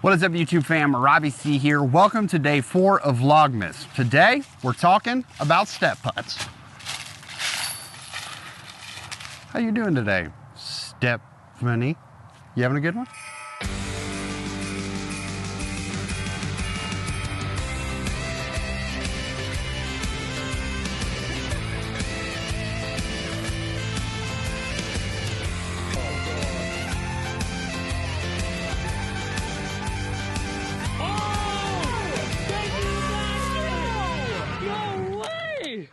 What is up, YouTube fam? Robbie C here. Welcome to day 4 of Vlogmas. Today, we're talking about step putts. How you doing today, Stephanie? You having a good one?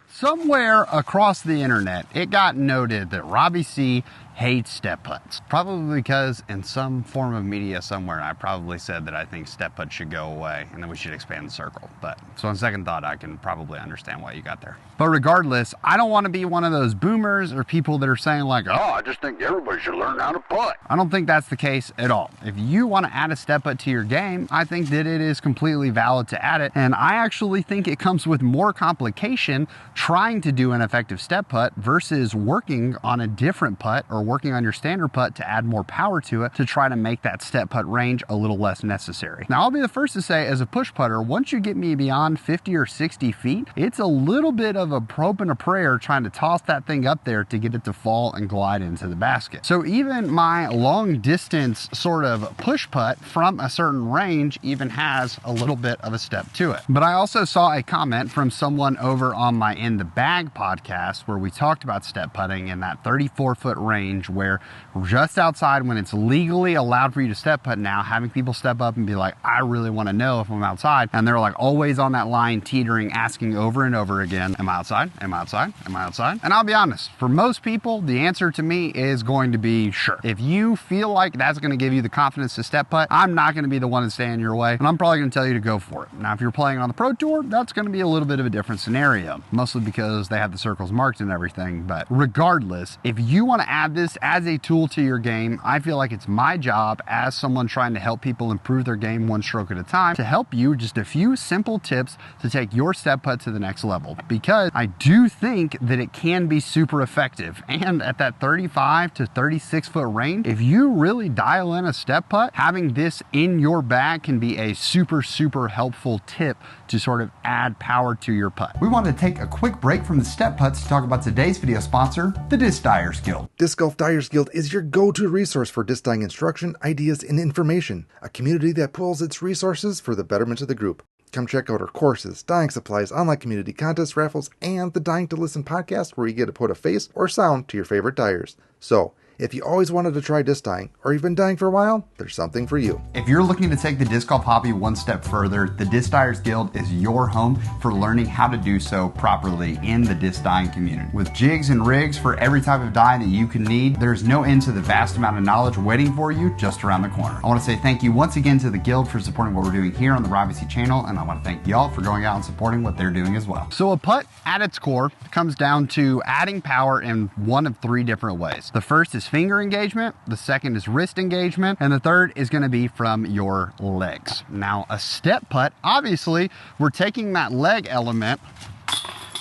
Somewhere across the internet, it got noted that Robbie C hates step putts. Probably because in some form of media somewhere, I probably said that I think step putts should go away and then we should expand the circle. But so on second thought, I can probably understand why you got there. But regardless, I don't want to be one of those boomers or people that are saying like, oh, I just think everybody should learn how to putt. I don't think that's the case at all. If you want to add a step putt to your game, I think that it is completely valid to add it. And I actually think it comes with more complication trying to do an effective step putt versus working on a different putt or working on your standard putt to add more power to it to try to make that step putt range a little less necessary. Now, I'll be the first to say, as a push putter, once you get me beyond 50 or 60 feet, it's a little bit of a hope and a prayer trying to toss that thing up there to get it to fall and glide into the basket. So even my long distance sort of push putt from a certain range even has a little bit of a step to it. But I also saw a comment from someone over on my In the Bag podcast where we talked about step putting in that 34-foot range, where just outside, when it's legally allowed for you to step putt now, having people step up and be like, I really want to know if I'm outside, and they're like always on that line teetering, asking over and over again, am I outside? Am I outside? Am I outside? And I'll be honest, for most people, the answer to me is going to be sure. If you feel like that's going to give you the confidence to step putt, I'm not going to be the one to stand in your way, and I'm probably going to tell you to go for it. Now, if you're playing on the Pro Tour, that's going to be a little bit of a different scenario, mostly because they have the circles marked and everything. But regardless, if you want to add this as a tool to your game, I feel like it's my job as someone trying to help people improve their game one stroke at a time to help you just a few simple tips to take your step putt to the next level, because I do think that it can be super effective. And at that 35 to 36 foot range, if you really dial in a step putt, having this in your bag can be a super helpful tip to sort of add power to your putt. We wanted to take a quick break from the step putts to talk about today's video sponsor, the Dyers Guild. Disc Golf Dyers Guild is your go-to resource for disc dying instruction, ideas, and information. A community that pools its resources for the betterment of the group. Come check out our courses, dying supplies, online community contests, raffles, and the Dying to Listen podcast, where you get to put a face or sound to your favorite dyers. So, if you always wanted to try disc dying, or you've been dying for a while, there's something for you. If you're looking to take the disc golf hobby one step further, the Dyers Guild is your home for learning how to do so properly in the disc dying community. With jigs and rigs for every type of die that you can need, there's no end to the vast amount of knowledge waiting for you just around the corner. I want to say thank you once again to the Guild for supporting what we're doing here on the Robbie C channel, and I want to thank y'all for going out and supporting what they're doing as well. So a putt at its core comes down to adding power in one of 3 different ways. The first is finger engagement, the second is wrist engagement, and the third is going to be from your legs. Now, a step putt, obviously, we're taking that leg element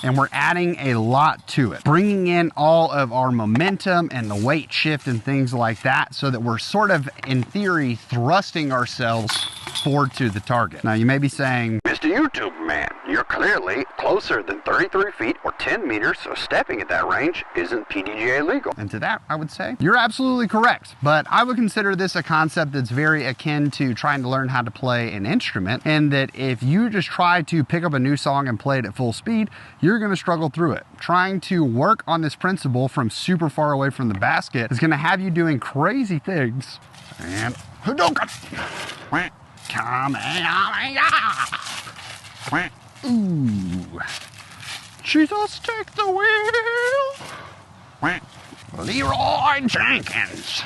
and we're adding a lot to it, bringing in all of our momentum and the weight shift and things like that, so that we're sort of, in theory, thrusting ourselves forward to the target. Now, you may be saying, Mr. YouTube man, you're clearly closer than 33 feet or 10 meters, so stepping at that range isn't PDGA legal. And to that, I would say, you're absolutely correct. But I would consider this a concept that's very akin to trying to learn how to play an instrument, and that if you just try to pick up a new song and play it at full speed, you're going to struggle through it. Trying to work on this principle from super far away from the basket is going to have you doing crazy things. And Hadouken! Ooh. Jesus, take the wheel. Leroy Jenkins.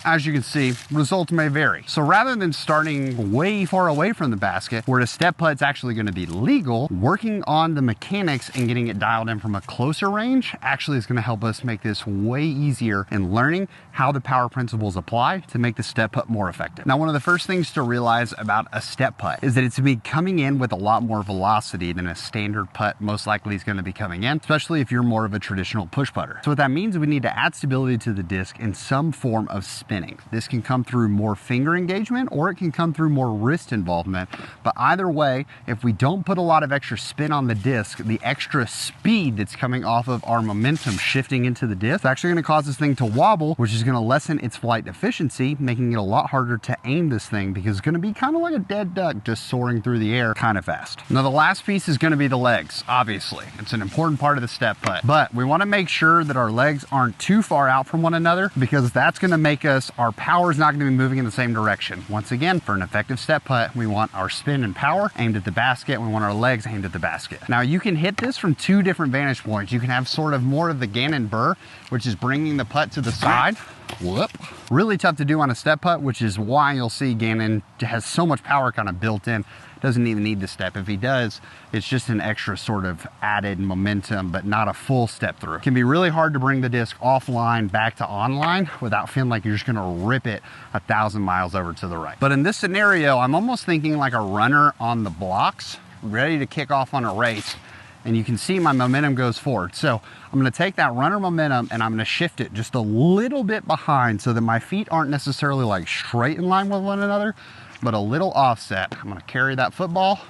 As you can see, results may vary. So rather than starting way far away from the basket, where a step putt's actually going to be legal, working on the mechanics and getting it dialed in from a closer range actually is going to help us make this way easier in learning how the power principles apply to make the step putt more effective. Now, one of the first things to realize about a step putt is that it's going to be coming in with a lot more velocity than a standard putt most likely is going to be coming in, especially if you're more of a traditional push putter. So what that means is we need to add stability to the disc in some form of speed spinning. This can come through more finger engagement or it can come through more wrist involvement. But either way, if we don't put a lot of extra spin on the disc, the extra speed that's coming off of our momentum shifting into the disc, it's actually going to cause this thing to wobble, which is going to lessen its flight efficiency, making it a lot harder to aim this thing because it's going to be kind of like a dead duck just soaring through the air kind of fast. Now the last piece is going to be the legs. Obviously, it's an important part of the step putt, but we want to make sure that our legs aren't too far out from one another because that's going to make our power is not going to be moving in the same direction. Once again, for an effective step putt, we want our spin and power aimed at the basket. We want our legs aimed at the basket. Now you can hit this from two different vantage points. You can have sort of more of the Gannon burr, which is bringing the putt to the side. Whoop. Really tough to do on a step putt, which is why you'll see Gannon has so much power kind of built in. Doesn't even need the step. If he does, it's just an extra sort of added momentum, but not a full step through. It can be really hard to bring the disc offline back to online without feeling like you're just gonna rip it 1,000 miles over to the right. But in this scenario, I'm almost thinking like a runner on the blocks, ready to kick off on a race. And you can see my momentum goes forward. So I'm gonna take that runner momentum and I'm gonna shift it just a little bit behind so that my feet aren't necessarily like straight in line with one another, but a little offset. I'm gonna carry that football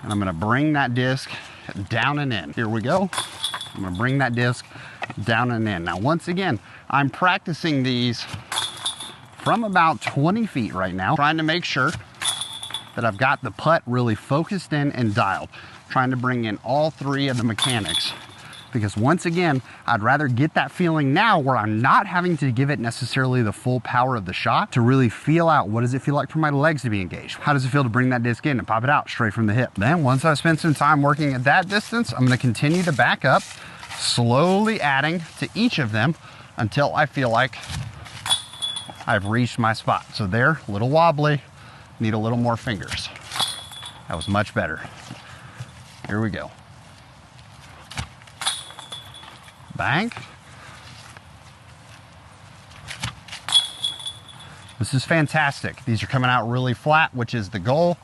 and I'm gonna bring that disc down and in. Here we go. I'm gonna bring that disc down and in. Now, once again, I'm practicing these from about 20 feet right now, trying to make sure that I've got the putt really focused in and dialed, trying to bring in all three of the mechanics. Because once again, I'd rather get that feeling now where I'm not having to give it necessarily the full power of the shot to really feel out what does it feel like for my legs to be engaged. How does it feel to bring that disc in and pop it out straight from the hip? Then once I've spent some time working at that distance, I'm gonna continue to back up, slowly adding to each of them until I feel like I've reached my spot. So there, a little wobbly, need a little more fingers. That was much better. Here we go. Bank. This is fantastic. These are coming out really flat, which is the goal.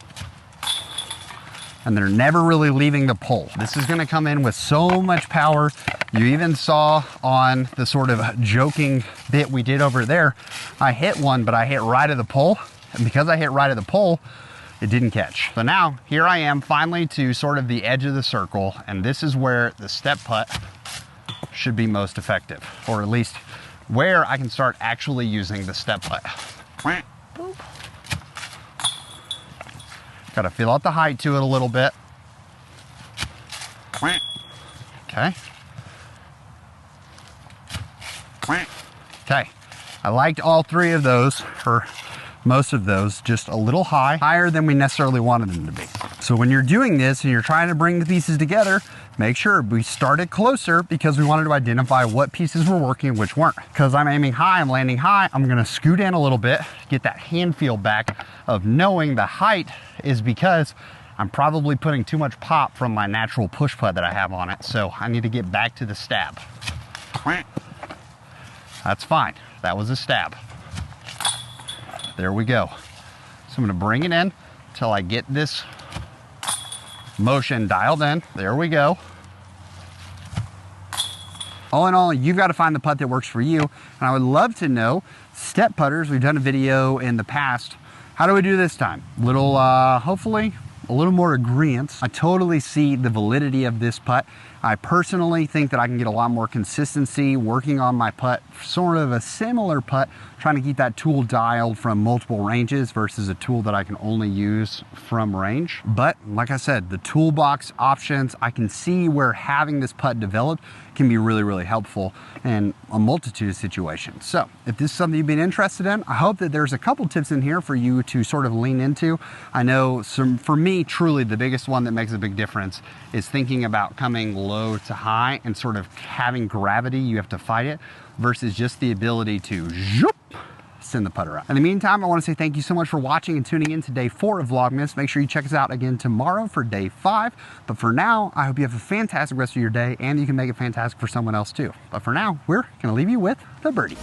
And they're never really leaving the pole. This is gonna come in with so much power. You even saw on the sort of joking bit we did over there, I hit one, but I hit right at the pole. And because I hit right at the pole, it didn't catch. So now here I am finally to sort of the edge of the circle. And this is where the step putt should be most effective, or at least where I can start actually using the step putt. Boop. Gotta feel out the height to it a little bit. Okay. Okay. I liked all three of those, or most of those, just a little higher than we necessarily wanted them to be. So when you're doing this and you're trying to bring the pieces together, make sure we started closer because we wanted to identify what pieces were working and which weren't. Because I'm aiming high, I'm landing high, I'm gonna scoot in a little bit, get that hand feel back of knowing the height is because I'm probably putting too much pop from my natural push putt that I have on it. So I need to get back to the stab. That's fine, that was a stab. There we go. So I'm gonna bring it in until I get this motion dialed in. There we go. All in all, you've got to find the putt that works for you. And I would love to know, step putters, we've done a video in the past. How do we do this time? Little, hopefully, a little more agreement. I totally see the validity of this putt. I personally think that I can get a lot more consistency working on my putt, sort of a similar putt, trying to keep that tool dialed from multiple ranges versus a tool that I can only use from range. But like I said, the toolbox options, I can see where having this putt developed can be really, really helpful in a multitude of situations. So if this is something you've been interested in, I hope that there's a couple tips in here for you to sort of lean into. I know for me, truly the biggest one that makes a big difference is thinking about coming low to high and sort of having gravity, you have to fight it, versus just the ability to zoop, send the putter out. In the meantime, I want to say thank you so much for watching and tuning in to day 4 of Vlogmas. Make sure you check us out again tomorrow for day 5. But for now, I hope you have a fantastic rest of your day and you can make it fantastic for someone else too. But for now, we're going to leave you with the birdie.